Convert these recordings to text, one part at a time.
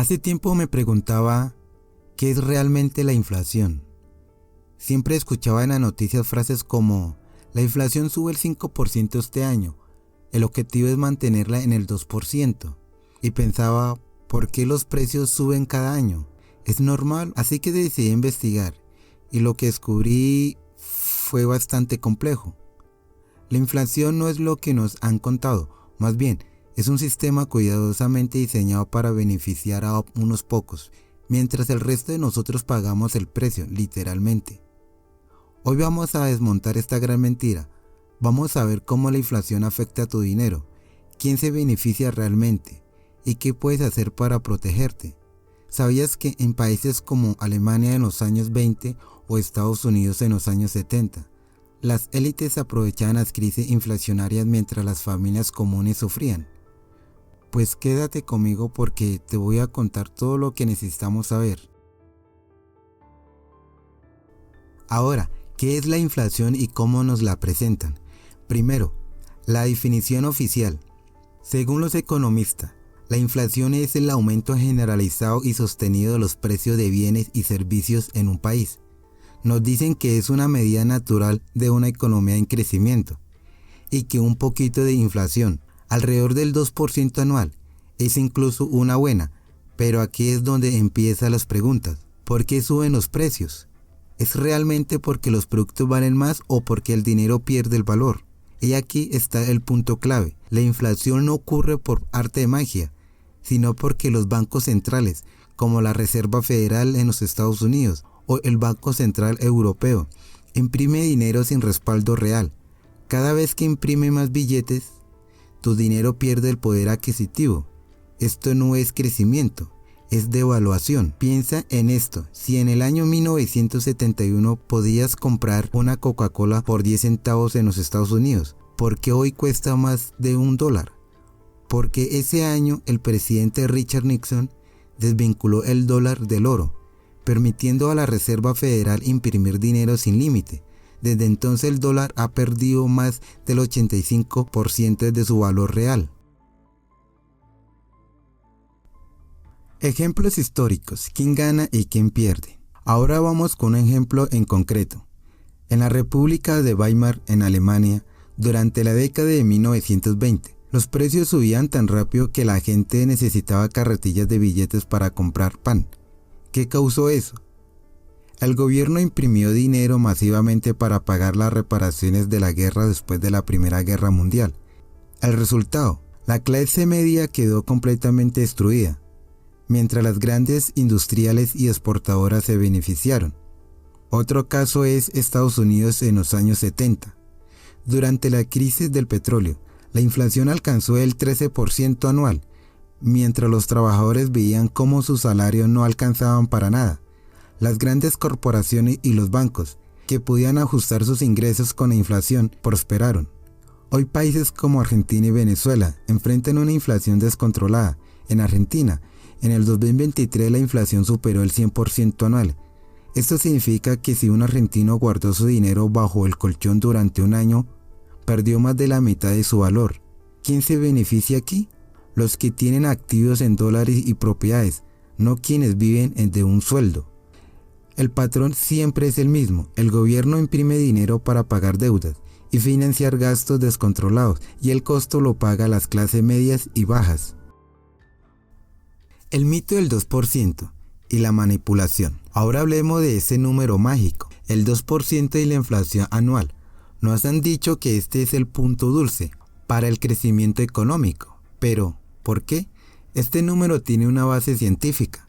Hace tiempo me preguntaba, ¿qué es realmente la inflación? Siempre escuchaba en las noticias frases como, la inflación sube el 5% este año, el objetivo es mantenerla en el 2%. Y pensaba, ¿por qué los precios suben cada año? ¿Es normal? Así que decidí investigar, y lo que descubrí fue bastante complejo. La inflación no es lo que nos han contado, más bien, es un sistema cuidadosamente diseñado para beneficiar a unos pocos, mientras el resto de nosotros pagamos el precio, literalmente. Hoy vamos a desmontar esta gran mentira. Vamos a ver cómo la inflación afecta a tu dinero, quién se beneficia realmente y qué puedes hacer para protegerte. ¿Sabías que en países como Alemania en los años 20 o Estados Unidos en los años 70, las élites aprovechaban las crisis inflacionarias mientras las familias comunes sufrían? Pues quédate conmigo porque te voy a contar todo lo que necesitamos saber. Ahora, ¿qué es la inflación y cómo nos la presentan? Primero, la definición oficial. Según los economistas, la inflación es el aumento generalizado y sostenido de los precios de bienes y servicios en un país. Nos dicen que es una medida natural de una economía en crecimiento y que un poquito de inflación, alrededor del 2% anual, es incluso una buena, pero aquí es donde empiezan las preguntas. ¿Por qué suben los precios? ¿Es realmente porque los productos valen más o porque el dinero pierde el valor? Y aquí está el punto clave. La inflación no ocurre por arte de magia, sino porque los bancos centrales, como la Reserva Federal en los Estados Unidos o el Banco Central Europeo, imprime dinero sin respaldo real. Cada vez que imprime más billetes, tu dinero pierde el poder adquisitivo. Esto no es crecimiento, es devaluación. Piensa en esto, si en el año 1971 podías comprar una Coca-Cola por 10 centavos en los Estados Unidos, ¿por qué hoy cuesta más de $1? Porque ese año el presidente Richard Nixon desvinculó el dólar del oro, permitiendo a la Reserva Federal imprimir dinero sin límite. Desde entonces el dólar ha perdido más del 85% de su valor real. Ejemplos históricos, quién gana y quién pierde. Ahora vamos con un ejemplo en concreto. En la República de Weimar, en Alemania, durante la década de 1920, los precios subían tan rápido que la gente necesitaba carretillas de billetes para comprar pan. ¿Qué causó eso? El gobierno imprimió dinero masivamente para pagar las reparaciones de la guerra después de la Primera Guerra Mundial. El resultado, la clase media quedó completamente destruida, mientras las grandes industriales y exportadoras se beneficiaron. Otro caso es Estados Unidos en los años 70. Durante la crisis del petróleo, la inflación alcanzó el 13% anual, mientras los trabajadores veían cómo sus salarios no alcanzaban para nada. Las grandes corporaciones y los bancos, que podían ajustar sus ingresos con la inflación, prosperaron. Hoy países como Argentina y Venezuela enfrentan una inflación descontrolada. En Argentina, en el 2023 la inflación superó el 100% anual. Esto significa que si un argentino guardó su dinero bajo el colchón durante un año, perdió más de la mitad de su valor. ¿Quién se beneficia aquí? Los que tienen activos en dólares y propiedades, no quienes viven de un sueldo. El patrón siempre es el mismo. El gobierno imprime dinero para pagar deudas y financiar gastos descontrolados, y el costo lo paga las clases medias y bajas. El mito del 2% y la manipulación. Ahora hablemos de ese número mágico, el 2% y la inflación anual. Nos han dicho que este es el punto dulce para el crecimiento económico. Pero, ¿por qué? Este número tiene una base científica.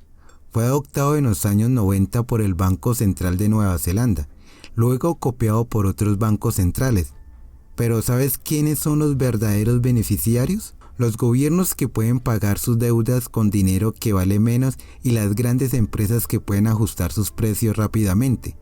Fue adoptado en los años 90 por el Banco Central de Nueva Zelanda, luego copiado por otros bancos centrales. Pero ¿sabes quiénes son los verdaderos beneficiarios? Los gobiernos que pueden pagar sus deudas con dinero que vale menos y las grandes empresas que pueden ajustar sus precios rápidamente.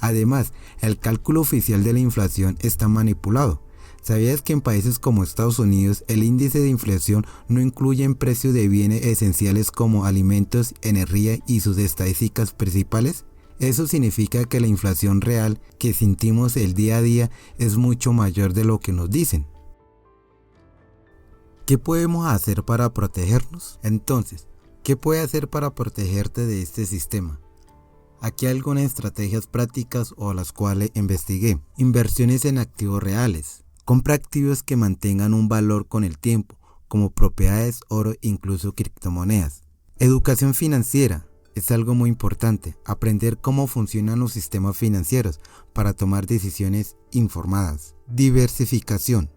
Además, el cálculo oficial de la inflación está manipulado. ¿Sabías que en países como Estados Unidos el índice de inflación no incluye precios de bienes esenciales como alimentos, energía y sus estadísticas principales? Eso significa que la inflación real que sentimos el día a día es mucho mayor de lo que nos dicen. ¿Qué podemos hacer para protegernos? Entonces, ¿Qué puedes hacer para protegerte de este sistema? Aquí hay algunas estrategias prácticas o las cuales investigué. Inversiones en activos reales. Compra activos que mantengan un valor con el tiempo, como propiedades, oro e incluso criptomonedas. Educación financiera. Es algo muy importante, aprender cómo funcionan los sistemas financieros para tomar decisiones informadas. Diversificación.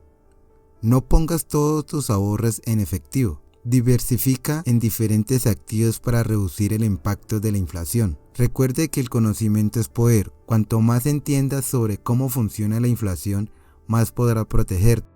No pongas todos tus ahorros en efectivo. Diversifica en diferentes activos para reducir el impacto de la inflación. Recuerde que el conocimiento es poder. Cuanto más entiendas sobre cómo funciona la inflación, más podrás protegerte.